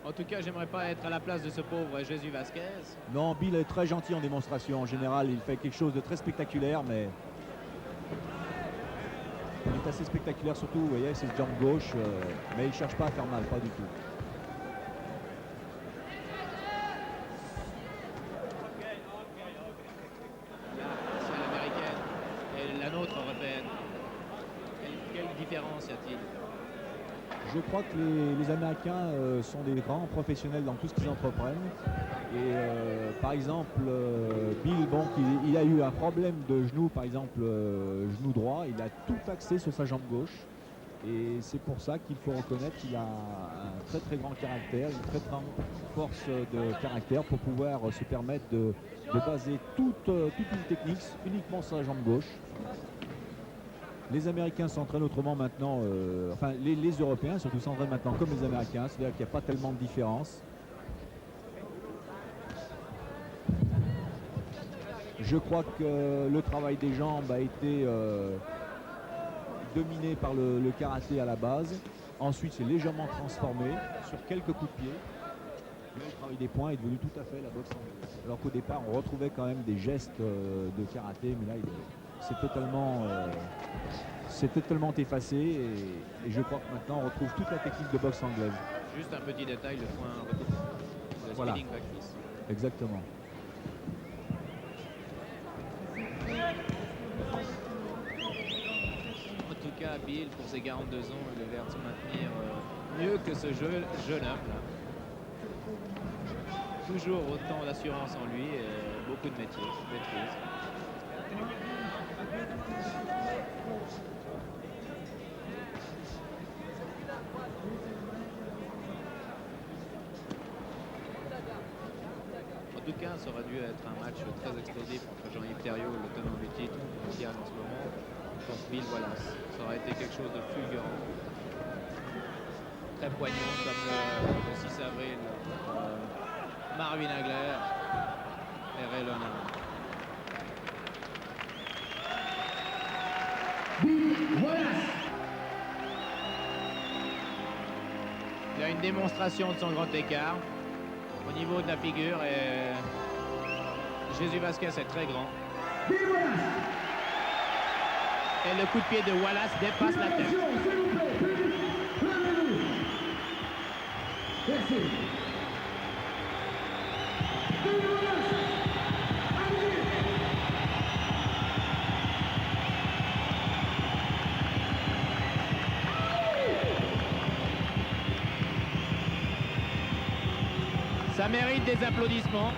En tout cas, j'aimerais pas être à la place de ce pauvre Jésus Vasquez. Non, Bill est très gentil en démonstration. En général, il fait quelque chose de très spectaculaire, mais il est assez spectaculaire surtout, vous voyez, c'est ce jump gauche, mais il ne cherche pas à faire mal, pas du tout. C'est l'américaine et la nôtre européenne. Quelle différence y a-t-il? Je crois que les Américains sont des grands professionnels dans tout ce qu'ils entreprennent. Et par exemple, Bill, bon, il a eu un problème de genou, par exemple, genou droit. Il a tout axé sur sa jambe gauche. Et c'est pour ça qu'il faut reconnaître qu'il a un très très grand caractère, une très grande force de caractère pour pouvoir se permettre de baser toute une technique uniquement sur la jambe gauche. Les Américains s'entraînent autrement maintenant, enfin les Européens surtout s'entraînent maintenant comme les Américains, c'est-à-dire qu'il n'y a pas tellement de différence. Je crois que le travail des jambes a été dominé par le karaté à la base. Ensuite, c'est légèrement transformé sur quelques coups de pied. Mais le travail des poings est devenu tout à fait la boxe anglaise. Alors qu'au départ, on retrouvait quand même des gestes de karaté, mais là, c'est totalement effacé. Et je crois que maintenant, on retrouve toute la technique de boxe anglaise. Juste un petit détail, le point recoupé. Le Voilà. spinning back fist. Exactement. En tout cas, Bill, pour ses 42 ans, il a l'air de se maintenir mieux que ce jeune homme là. Toujours autant d'assurance en lui et beaucoup de maîtrise. En tout cas, ça aurait dû être un match très explosif entre Jean-Yves Thériault, le tenant du titre mondial en ce moment, contre Bill Wallace. Ça aurait été quelque chose de fulgurant. Très poignant comme le 6 avril. Marvin Hagler et Ray Leonard. Il a une démonstration de son grand écart au niveau de la figure et Jésus Vasquez est très grand. Et le coup de pied de Wallace dépasse la tête. Ça mérite des applaudissements.